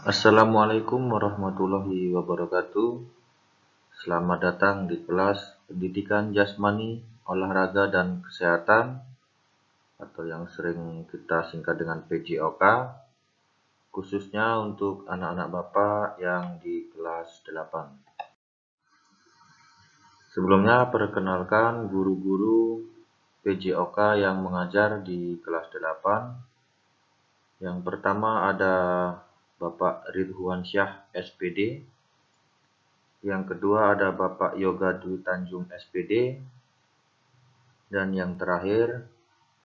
Assalamualaikum warahmatullahi wabarakatuh. Selamat datang di kelas Pendidikan Jasmani, Olahraga dan Kesehatan atau yang sering kita singkat dengan PJOK, khususnya untuk anak-anak Bapak yang di kelas 8. Sebelumnya perkenalkan guru-guru PJOK yang mengajar di kelas 8. Yang pertama ada Bapak Ridwansyah SPD. Yang kedua ada Bapak Yoga Dwi Tanjung SPD. Dan yang terakhir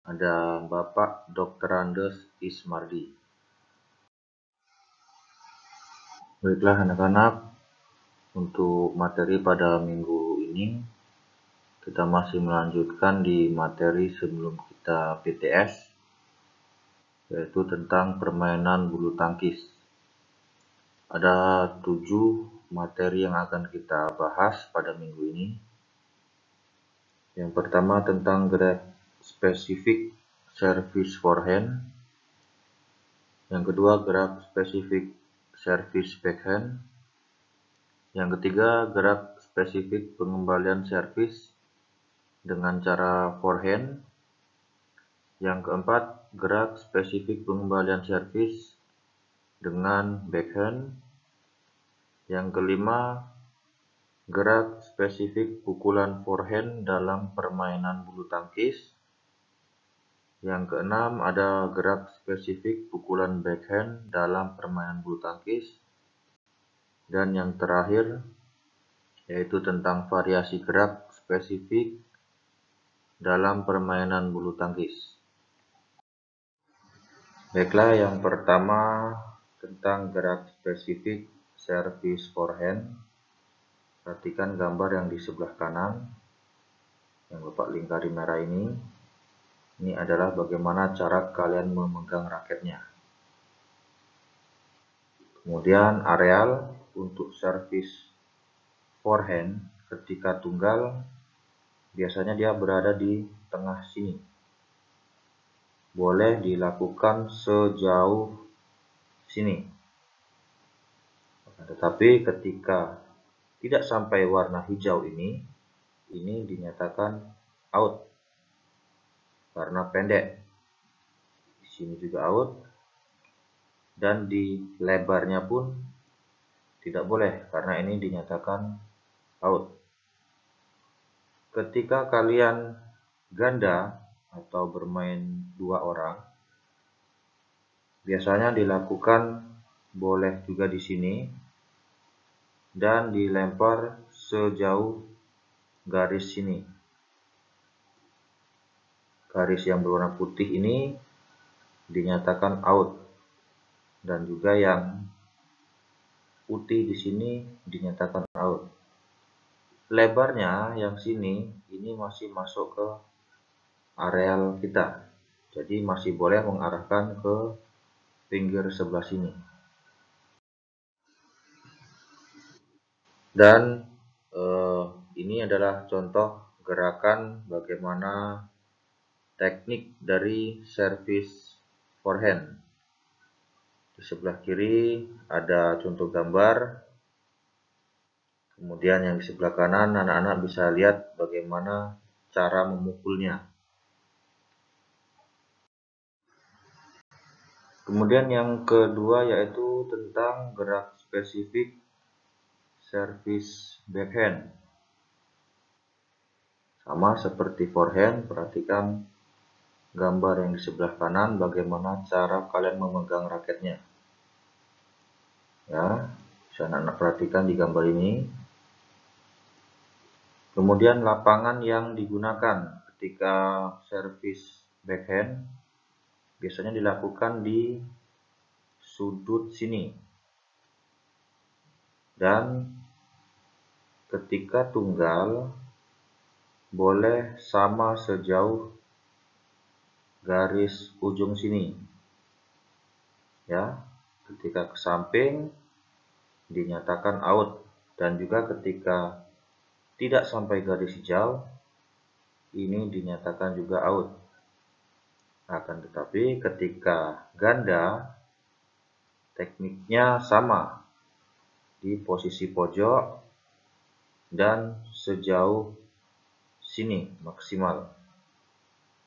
ada Bapak Dr. Andes Ismardi. Baiklah anak-anak, untuk materi pada minggu ini kita masih melanjutkan di materi sebelum kita PTS, yaitu tentang permainan bulu tangkis. Ada 7 materi yang akan kita bahas pada minggu ini. Yang pertama tentang gerak spesifik service forehand. Yang kedua gerak spesifik service backhand. Yang ketiga gerak spesifik pengembalian servis dengan cara forehand. Yang keempat gerak spesifik pengembalian servis dengan backhand. Yang kelima gerak spesifik pukulan forehand dalam permainan bulu tangkis. Yang keenam ada gerak spesifik pukulan backhand dalam permainan bulu tangkis. Dan yang terakhir yaitu tentang variasi gerak spesifik dalam permainan bulu tangkis. Baiklah, yang pertama tentang gerak spesifik service forehand. Perhatikan gambar yang di sebelah kanan yang Bapak lingkari merah ini. Ini adalah bagaimana cara kalian memegang raketnya. Kemudian areal untuk service forehand ketika tunggal biasanya dia berada di tengah sini. Boleh dilakukan sejauh sini. Tetapi ketika tidak sampai warna hijau ini dinyatakan out karena pendek. Di sini juga out. Dan di lebarnya pun tidak boleh karena ini dinyatakan out. Ketika kalian ganda atau bermain 2 orang, biasanya dilakukan boleh juga di sini dan dilempar sejauh garis sini. Garis yang berwarna putih ini dinyatakan out. Dan juga yang putih di sini dinyatakan out. Lebarnya yang sini ini masih masuk ke areal kita. Jadi masih boleh mengarahkan ke pinggir sebelah sini. Dan ini adalah contoh gerakan bagaimana teknik dari service forehand. Di sebelah kiri ada contoh gambar. Kemudian yang di sebelah kanan anak-anak bisa lihat bagaimana cara memukulnya. Kemudian yang kedua yaitu tentang gerak spesifik service backhand. Sama seperti forehand, perhatikan gambar yang di sebelah kanan bagaimana cara kalian memegang raketnya. Ya, bisa anak-anak perhatikan di gambar ini. Kemudian lapangan yang digunakan ketika service backhand biasanya dilakukan di sudut sini. Dan ketika tunggal boleh sama sejauh garis ujung sini. Ya, ketika ke samping dinyatakan out dan juga ketika tidak sampai garis hijau ini dinyatakan juga out. Akan tetapi ketika ganda tekniknya sama, di posisi pojok dan sejauh sini maksimal.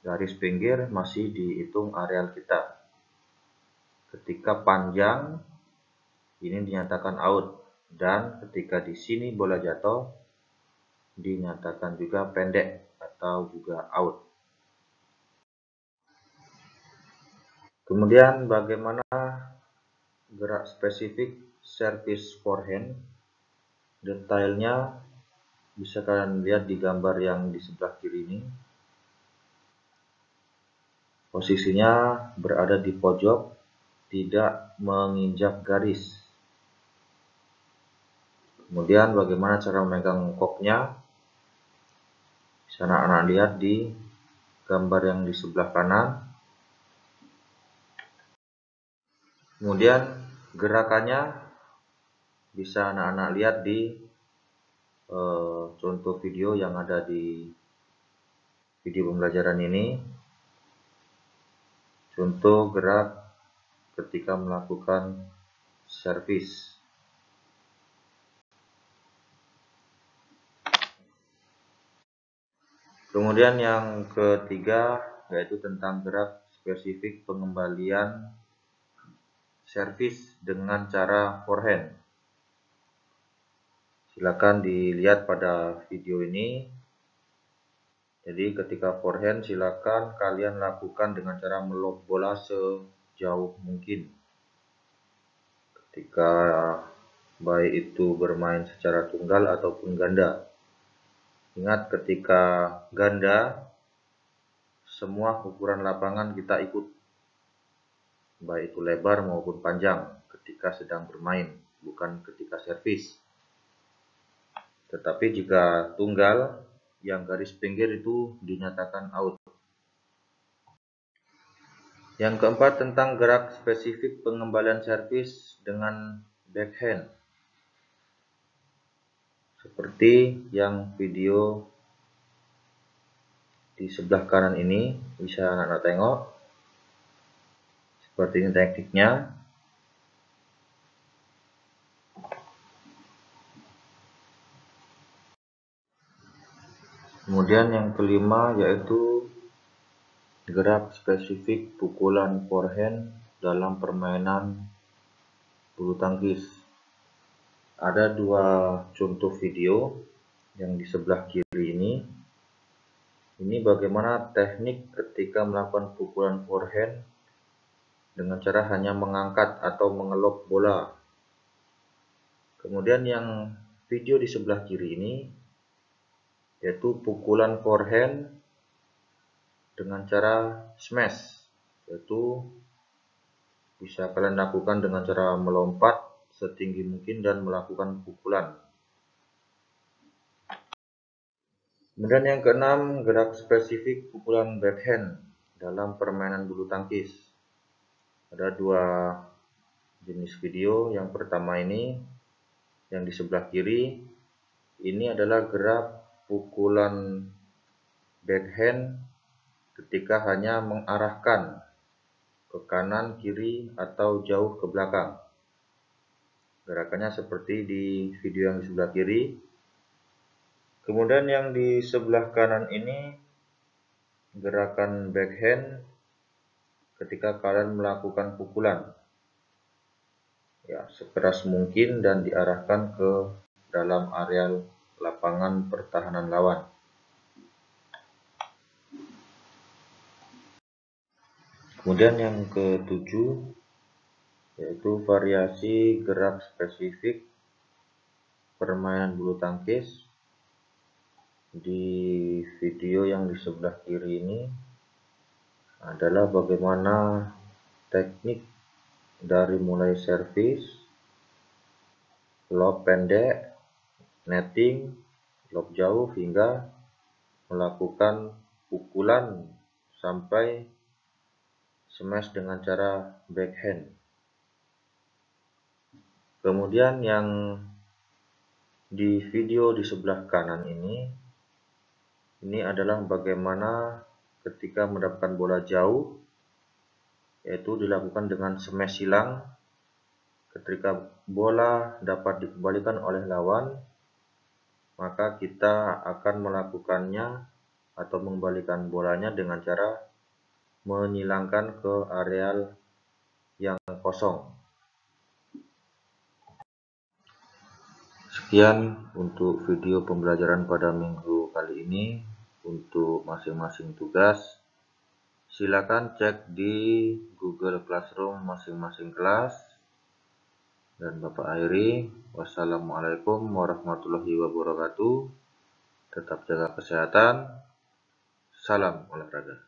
Garis pinggir masih dihitung areal kita. Ketika panjang ini dinyatakan out, dan ketika di sini bola jatuh dinyatakan juga pendek atau juga out. Kemudian bagaimana gerak spesifik servis forehand? Detailnya bisa kalian lihat di gambar yang di sebelah kiri ini. Posisinya berada di pojok, tidak menginjak garis. Kemudian bagaimana cara memegang koknya? Bisa anak-anak lihat di gambar yang di sebelah kanan. Kemudian gerakannya bisa anak-anak lihat di contoh video yang ada di video pembelajaran ini. Contoh gerak ketika melakukan servis. Kemudian yang ketiga yaitu tentang gerak spesifik pengembalian servis dengan cara forehand. Silakan dilihat pada video ini. Jadi ketika forehand silakan kalian lakukan dengan cara melob bola sejauh mungkin. Ketika baik itu bermain secara tunggal ataupun ganda. Ingat ketika ganda semua ukuran lapangan kita ikut. Baik itu lebar maupun panjang ketika sedang bermain, bukan ketika servis. Tetapi jika tunggal, yang garis pinggir itu dinyatakan out. Yang keempat tentang gerak spesifik pengembalian servis dengan backhand. Seperti yang video di sebelah kanan ini, bisa anak-anak tengok. Seperti ini tekniknya. Kemudian yang kelima yaitu gerak spesifik pukulan forehand dalam permainan bulu tangkis. Ada dua contoh video yang di sebelah kiri ini. Ini bagaimana teknik ketika melakukan pukulan forehand dengan cara hanya mengangkat atau mengelop bola. Kemudian yang video di sebelah kiri ini yaitu pukulan forehand dengan cara smash, yaitu bisa kalian lakukan dengan cara melompat setinggi mungkin dan melakukan pukulan. Kemudian yang keenam, gerak spesifik pukulan backhand dalam permainan bulu tangkis. Ada dua jenis video. Yang pertama ini, yang di sebelah kiri, ini adalah gerak pukulan backhand ketika hanya mengarahkan ke kanan, kiri, atau jauh ke belakang. Gerakannya seperti di video yang di sebelah kiri. Kemudian yang di sebelah kanan ini gerakan backhand ketika kalian melakukan pukulan. Ya, sekeras mungkin dan diarahkan ke dalam areal lapangan pertahanan lawan. Kemudian yang ketujuh yaitu variasi gerak spesifik permainan bulu tangkis. Di video yang di sebelah kiri ini adalah bagaimana teknik dari mulai servis, lob pendek, netting, lob jauh hingga melakukan pukulan sampai smash dengan cara backhand. Kemudian yang di video di sebelah kanan ini adalah bagaimana ketika mendapatkan bola jauh, yaitu dilakukan dengan smash silang ketika bola dapat dikembalikan oleh lawan, maka kita akan melakukannya atau mengembalikan bolanya dengan cara menyilangkan ke areal yang kosong. Sekian untuk video pembelajaran pada minggu kali ini. Untuk masing-masing tugas, silakan cek di Google Classroom masing-masing kelas. Dan Bapak akhiri, wassalamualaikum warahmatullahi wabarakatuh. Tetap jaga kesehatan. Salam olahraga.